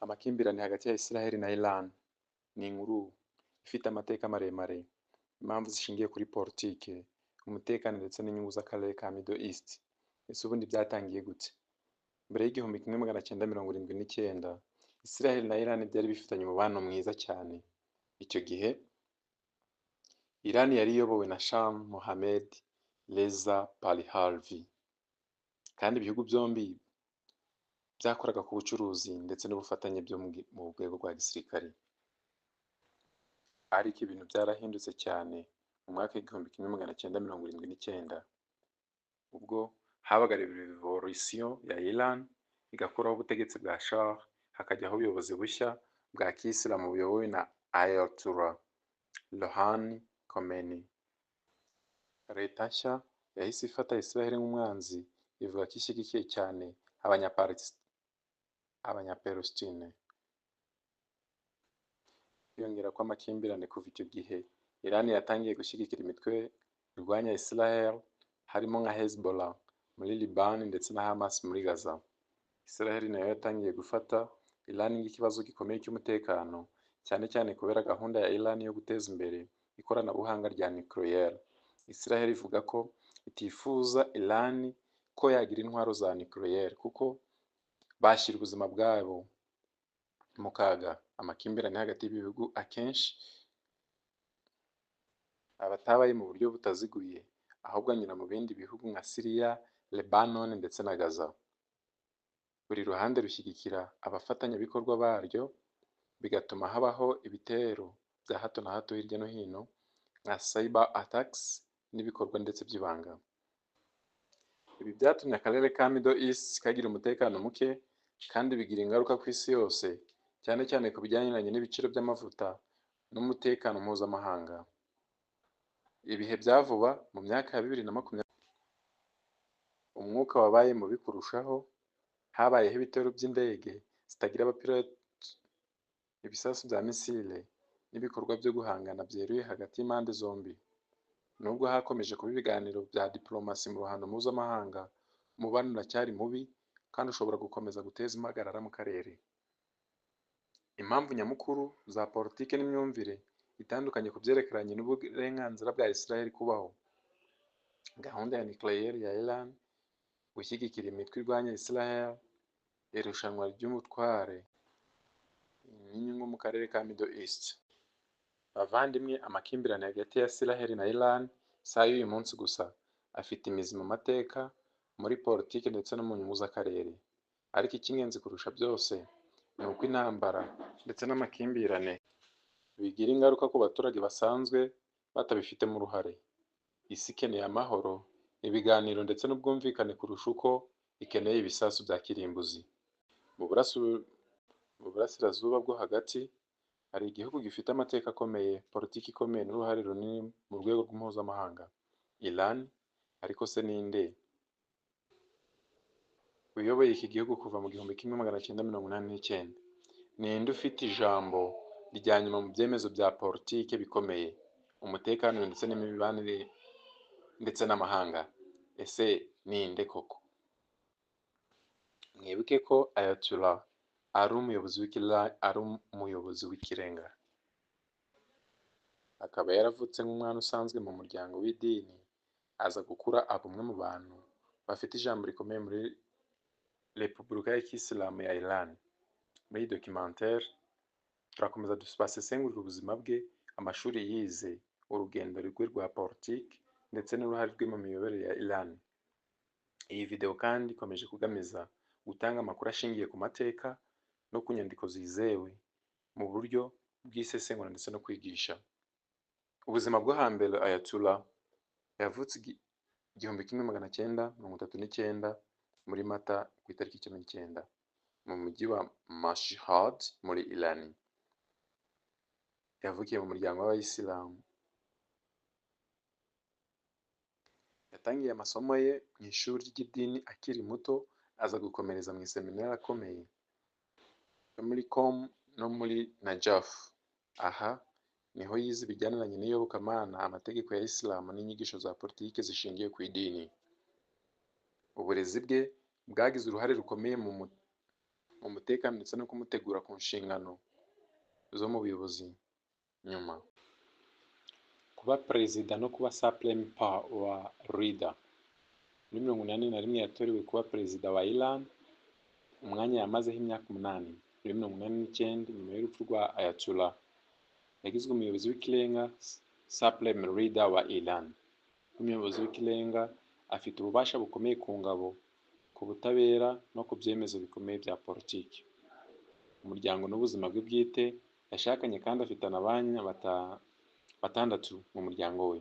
Amakimbirane hagati ya Israel na Iran ni inkuru ifite amateka maremare, impamvu zishingiye kuri politike, umutekano ndetse n'inyungu z'akarere ka Middle East. Ese ubundi byatangiye gute? Mbere y'igihumbi kimwe magana cyenda mirongo irindwi n'icyenda, Israel na Iran byari bifitanye umubano mwiza cyane. Icyo gihe Iran yari iyobowe na Shah Mohammad Reza Pahlavi, kandi ibihugu byombi byakoraga ku bucuruzi ndetse n'ubufatanye byo mu rwego rwa gisirikare. Ariko ibintu byarahindutse cyane mu mwaka w'igihumbi kimwe magana cyenda mirongo irindwi n'icyenda, ubwo habaga revolution ya Iran igakuraho ubutegetsi bwa Shah, hakajyaho ubuyobozi bushya bwa kiyisilamu buyobowe na Ayatollah Rouhani Khomeini. Leta nshya yahise ifata Israel nk'umwanzi, ivuga ko ishyigikiye cyane Abanyapalestine. Kwiyongera kw'amakimbirane kuva icyo gihe, Iran yatangiye gushyigikira imitwe irwanya Israel harimo nka Hezbollah muri Liban ndetse na Hamas muri Gaza. Israel nayo yatangiye gufata Iran nk'ikibazo gikomeye cy'umutekano, cyane cyane kubera gahunda ya Iran yo guteza imbere ikoranabuhanga rya nucleaire. Israel ivuga ko itifuza Iran ko yagira intwaro za nucleaire kuko bashyira ubuzima bwabo mu kaga. Amakimbirane hagati y'ibihugu akenshi abatabaye mu buryo butaziguye, ahubwo anyura mu bindi bihugu nka Syria, Lebanon ndetse na Gaza. Buri ruhande rushyigikira abafatanyabikorwa baryo, bigatuma habaho ibitero bya hato na hato hirya no hino nka cyber attacks n'ibikorwa ndetse by'ibanga. Ibi byatumye akarere ka Middle East kagira umutekano muke, kandi bigira ingaruka ku isi yose, cyane cyane ku bijyanye n'ibiciro by'amavuta n'umutekano mpuzamahanga. Ibihe bya vuba mu myaka ya 2020, umwuka wabaye mubi kurushaho. Habayeho ibitero by'indege zitagira abapilote, ibisasu bya misile n'ibikorwa byo guhangana byeruye hagati y'impande zombi. Nubwo hakomeje kuba ibiganiro bya diplomasi mu ruhando mpuzamahanga, umubano uracyari mubi kandi ushobora gukomeza guteza impagarara mu karere. Impamvu nyamukuru za politiki n'imyumvire itandukanye ku byerekeranye n'uburenganzira bwa Israel kubaho, gahunda ya nucleaire ya Iran, gushyigikira imitwe irwanya Israel, irushanwa ry'ubutware n'inyungu mu karere ka Middle East. Bavandimwe, amakimbirane hagati ya Israel na Iran si ay'uyu munsi gusa, afite imizi mu mateka, muri politiki ndetse no mu nyungu z'akarere. Ariko icy'ingenzi kurusha byose ni uko intambara ndetse n'amakimbirane bigira ingaruka ku baturage basanzwe batabifitemo uruhare. Isi ikeneye amahoro, ibiganiro ndetse n'ubwumvikane kurusha uko ikeneye ibisasu bya kirimbuzi. Mu burasirazuba bwo hagati hari igihugu gifite amateka akomeye, politiki ikomeye n'uruhare runini mu rwego mpuzamahanga, Iran. Ariko se ninde uyoboye iki gihugu kuva mu gihumbi kimwe magana cyenda mirongo inani n'icyenda? Ninde ufite ijambo rya nyuma mu byemezo bya politiki bikomeye, umutekano ndetse n'imibanire ndetse n'amahanga? Ese ninde koko? Mwibuke ko Ayatollah ari umuyobozi w'ikirenga, akaba yaravutse nk'umwana usanzwe mu muryango w'idini, aza gukura aba umwe mu bantu bafite ijambo rikomeye muri Repubulika ya Kiyisilamu ya Iran. Muri iyi documentaire turakomeza dusesengurira ubuzima bwe, amashuri yize, urugendo rwe rwa politiki ndetse n'uruhare rwe mu miyoborere ya Iran. Iyi video kandi ikomeje kugameza gutanga amakuru ashingiye ku mateka no ku nyandiko zizewe mu buryo bw'isesengura ndetse no kwigisha. Ubuzima bwo hambere. Ayatollah yavutse igihumbi kimwe magana cyenda mirongo itatu n'icyenda muri Mata ku itariki 19 mu mujyi wa Mashhad muri Iran. Yavukiye mu muryango w'Abayisilamu. Yatangiye amasomo ye mu ishuri ry'idini akiri muto, aza gukomereza mu iseminari akomeye yo muri Qom no muri Najaf. Aha niho yize ibijyaniranye n'iyobokamana, amategeko ya Isilamu n'inyigisho za politiki zishingiye ku idini. Uburezi bwe bwagize uruhare rukomeye mu mutekano ndetse no kumutegura ku nshingano zo mu buyobozi nyuma. Kuba perezida no kuba supreme power wa leader. Muri 1981 yatorewe kuba perezida wa Iran, umwanya yamazeho imyaka 8. Muri 1989 nyuma y'urupfu rwa Ayatollah yagizwe umuyobozi w'ikirenga supreme leader wa Iran. Umuyobozi w'ikirenga afite ububasha bukomeye ku ngabo, ku butabera no ku byemezo bikomeye bya politiki, umuryango n'ubuzima bwe bwite. Yashakanye kandi afitana abana batandatu mu muryango we.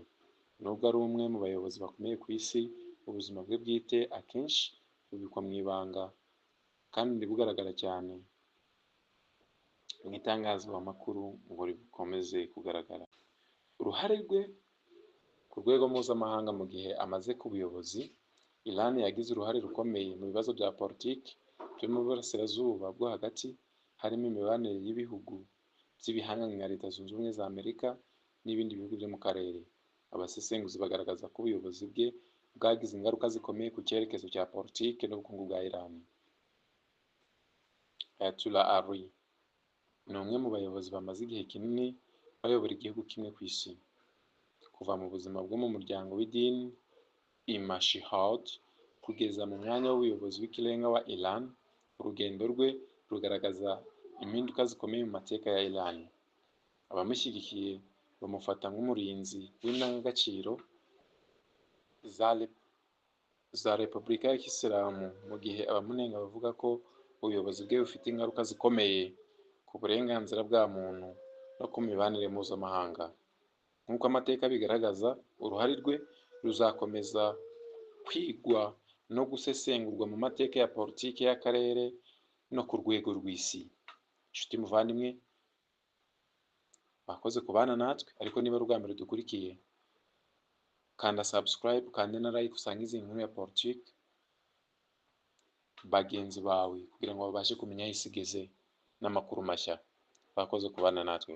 Nubwo ari umwe mu bayobozi bakomeye ku isi, ubuzima bwe bwite akenshi bubikwa mu ibanga kandi bugaragara cyane mu itangazamakuru ngo rikomeze kugaragara. Uruhare rwe ku rwego mpuzamahanga. Mu gihe amaze ku buyobozi, Iran yagize uruhare rukomeye mu bibazo bya politiki byo mu burasirazuba bwo hagati, harimo imibanire y'ibihugu by'ibihanganye nka Leta Zunze Ubumwe za Amerika n'ibindi bihugu byo mu karere. Abasesenguzi bagaragaza ko ubuyobozi bwe bwagize ingaruka zikomeye ku cyerekezo cya politiki n'ubukungu bwa Iran. Ayatollah Ali ni umwe mu bayobozi bamaze igihe kinini bayobora igihugu kimwe ku isi. Kuva mu buzima bwo mu muryango w'idini Imashihad kugeza mu mwanya w'ubuyobozi w'ikirenga wa Iran, urugendo rwe rugaragaza impinduka zikomeye mu mateka ya Iran. Abamushyigikiye bamufata nk'umurinzi w'indangagaciro za Repubulika ya Kisilamu, mu gihe abamunenga bavuga ko ubuyobozi bwe bufite ingaruka zikomeye ku burenganzira bwa muntu no ku mibanire mpuzamahanga. Nk'uko amateka bigaragaza, uruhare rwe ruzakomeza kwigwa no gusesengurwa mu mateka ya politiki y'akarere no ku rwego rw'isi. Inshuti muvandimwe, bakoze kubana natwe, ariko niba ari ubwa mbere dukurikiye, kanda subscribe, kanda na like, usangize iyi nkuru ya politiki bagenzi bawe kugira ngo babashe kumenya aho isi igeze n'amakuru mashya. Bakoze kubana natwe.